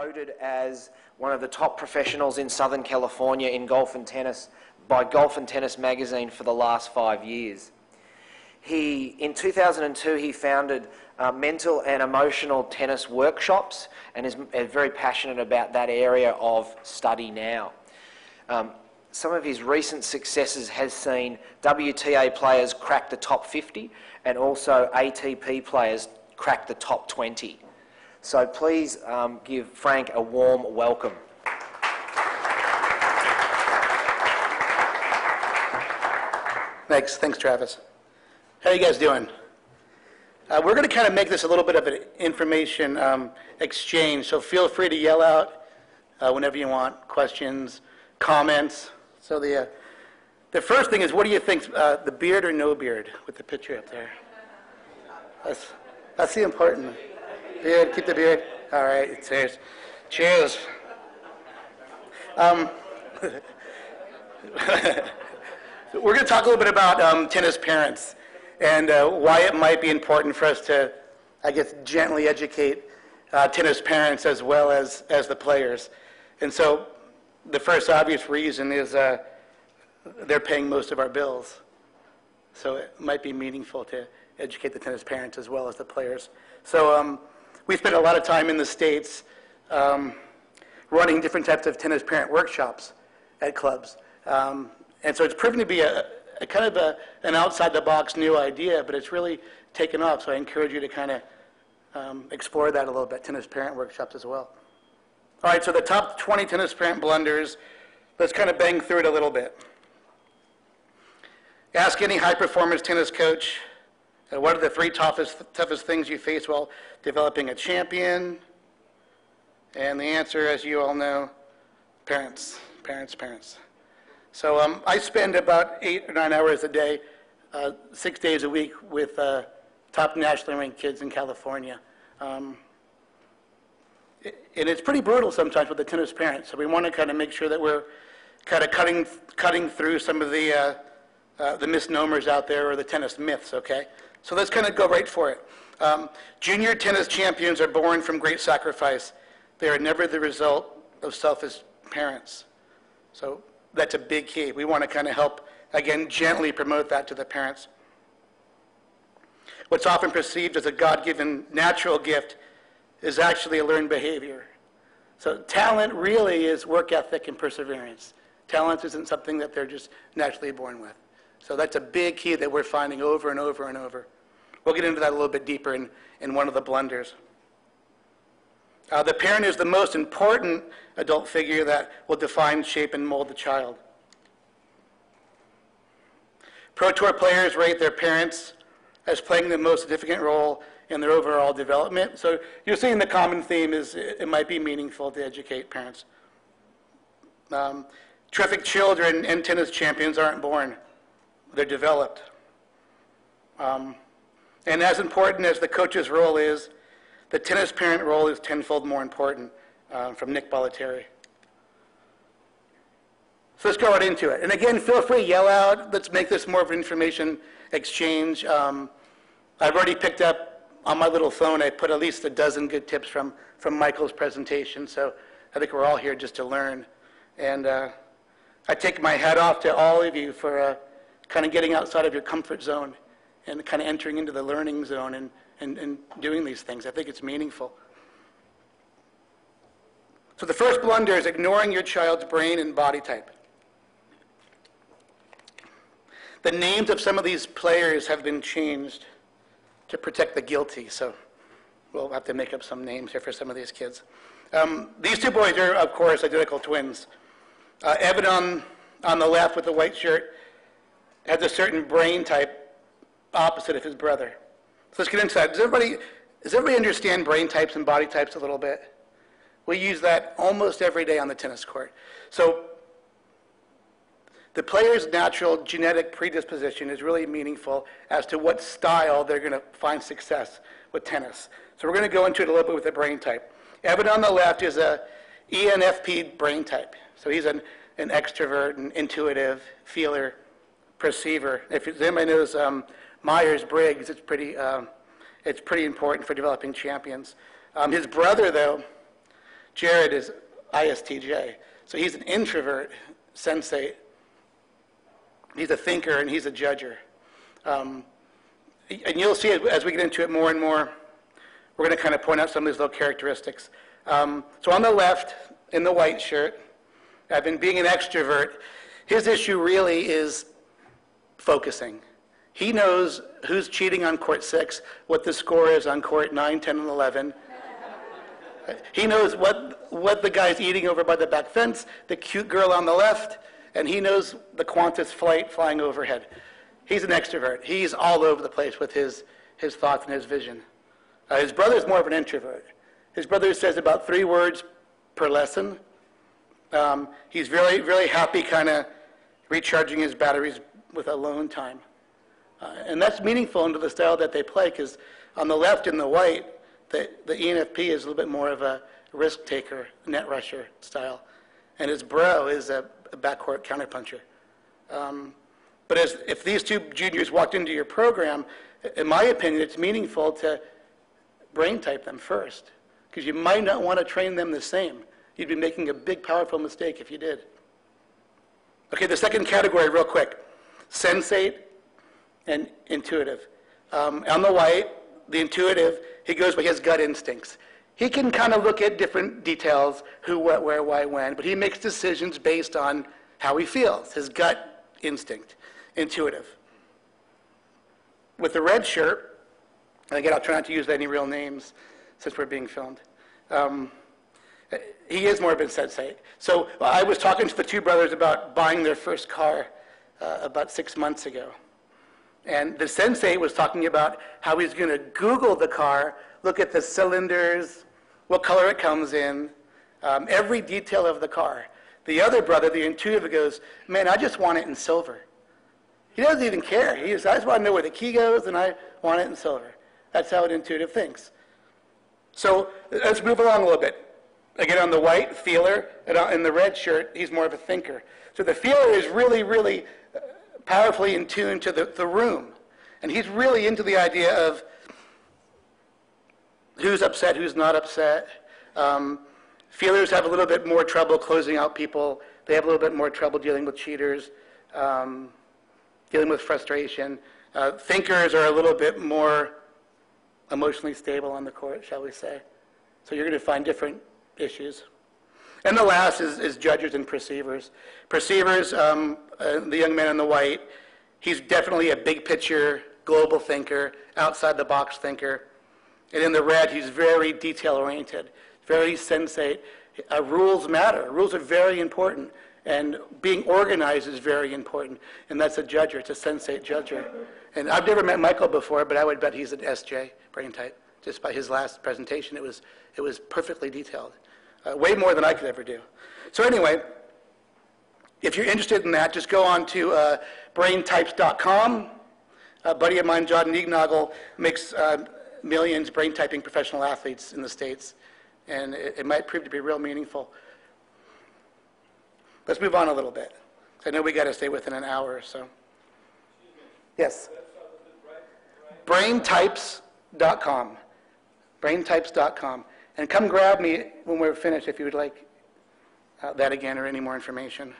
voted as one of the top professionals in Southern California in golf and tennis by Golf and Tennis magazine for the last 5 years. In 2002, he founded mental and emotional tennis workshops and is very passionate about that area of study now. Some of his recent successes has seen WTA players crack the top 50 and also ATP players crack the top 20. So please give Frank a warm welcome. Thanks, Travis. How are you guys doing? We're going to kind of make this a little bit of an information exchange, so feel free to yell out whenever you want, questions, comments. So the first thing is, what do you think, the beard or no beard, with the picture up there? That's the important. Beard, keep the beard. All right, cheers. Cheers. We're going to talk a little bit about tennis parents and why it might be important for us to, I guess, gently educate tennis parents as well as the players. And so the first obvious reason is they're paying most of our bills. So it might be meaningful to educate the tennis parents as well as the players. So we spent a lot of time in the States running different types of tennis parent workshops at clubs. And so it's proven to be a kind of an outside-the-box new idea, but it's really taken off. So I encourage you to kind of explore that a little bit, tennis parent workshops as well. All right, so the top 20 tennis parent blunders, let's kind of bang through it a little bit. Ask any high-performance tennis coach, what are the three toughest things you face while developing a champion? And the answer, as you all know, parents. So I spend about 8 or 9 hours a day, 6 days a week with top nationally ranked kids in California. And it's pretty brutal sometimes with the tennis parents. So we want to kind of make sure that we're kind of cutting through some of the misnomers out there, or the tennis myths, okay? So let's kind of go right for it. Junior tennis champions are born from great sacrifice. They are never the result of selfish parents. So that's a big key. We want to kind of help, again, gently promote that to the parents. What's often perceived as a God-given natural gift is actually a learned behavior. So talent really is work ethic and perseverance. Talent isn't something that they're just naturally born with. So that's a big key that we're finding over and over and over. We'll get into that a little bit deeper in one of the blunders. The parent is the most important adult figure that will define, shape, and mold the child. Pro Tour players rate their parents as playing the most significant role in their overall development. So you're seeing the common theme is it might be meaningful to educate parents. Terrific children and tennis champions aren't born. They're developed. And as important as the coach's role is, the tennis parent role is tenfold more important, from Nick Bollettieri. So let's go right into it. And again, feel free to yell out. Let's make this more of an information exchange. I've already picked up on my little phone, I put at least a dozen good tips from Michael's presentation. So I think we're all here just to learn. And I take my hat off to all of you for kind of getting outside of your comfort zone and kind of entering into the learning zone and doing these things. I think it's meaningful. So the first blunder is ignoring your child's brain and body type. The names of some of these players have been changed to protect the guilty, so we'll have to make up some names here for some of these kids. These two boys are, of course, identical twins. Evan on the left with the white shirt has a certain brain type opposite of his brother. So let's get into that. Does everybody understand brain types and body types a little bit? We use that almost every day on the tennis court. So the player's natural genetic predisposition is really meaningful as to what style they're going to find success with tennis. So we're going to go into it a little bit with the brain type. Evan on the left is a ENFP brain type. So he's an extrovert, an intuitive, feeler, perceiver. If anybody knows Myers-Briggs, it's pretty important for developing champions. His brother, though, Jared is ISTJ. So he's an introvert sensate. He's a thinker and he's a judger. And you'll see it as we get into it more and more. We're going to kind of point out some of these little characteristics. So on the left, in the white shirt, I've been being an extrovert. His issue really is focusing. He knows who's cheating on court 6, what the score is on court 9, 10, and 11. He knows what the guy's eating over by the back fence, the cute girl on the left, and he knows the Qantas flight flying overhead. He's an extrovert. He's all over the place with his thoughts and his vision. His brother's more of an introvert. His brother says about 3 words per lesson. He's very, very happy kind of recharging his batteries with alone time. And that's meaningful into the style that they play, because on the left in the white, the ENFP is a little bit more of a risk taker, net rusher style. And his bro is a backcourt counterpuncher. But if these 2 juniors walked into your program, in my opinion, it's meaningful to brain type them first, because you might not want to train them the same. You'd be making a big, powerful mistake if you did. Okay, the second category, real quick. Sensate and intuitive. On the white, the intuitive, he goes by his gut instincts. He can kind of look at different details, who, what, where, why, when, but he makes decisions based on how he feels, his gut instinct, intuitive. With the red shirt, and again, I'll try not to use any real names since we're being filmed. He is more of a sensate. So I was talking to the 2 brothers about buying their first car about 6 months ago. And the sensate was talking about how he's going to Google the car, look at the cylinders, what color it comes in, every detail of the car. The other brother, the intuitive, goes, man, I just want it in silver. He doesn't even care. He says, I just want to know where the key goes, and I want it in silver. That's how an intuitive thinks. So let's move along a little bit. Again, on the white, feeler, and in the red shirt, he's more of a thinker. So the feeler is really, really powerfully in tune to the room. And he's really into the idea of who's upset, who's not upset. Feelers have a little bit more trouble closing out people. They have a little bit more trouble dealing with cheaters, dealing with frustration. Thinkers are a little bit more emotionally stable on the court, shall we say. So you're going to find different issues. And the last is judges and perceivers. Perceivers, the young man in the white, he's definitely a big picture, global thinker, outside the box thinker. And in the red, he's very detail oriented, very sensate. Rules matter. Rules are very important. And being organized is very important. And that's a judger. It's a sensate judger. And I've never met Michael before, but I would bet he's an SJ brain type. Just by his last presentation, it was perfectly detailed. Way more than I could ever do. So anyway, if you're interested in that, just go on to braintypes.com. A buddy of mine, John Niegnagel, makes millions brain typing professional athletes in the States. And it might prove to be real meaningful. Let's move on a little bit. I know we got to stay within an hour or so. Yes? Braintypes.com. Braintypes.com. And come grab me when we're finished if you would like that again or any more information.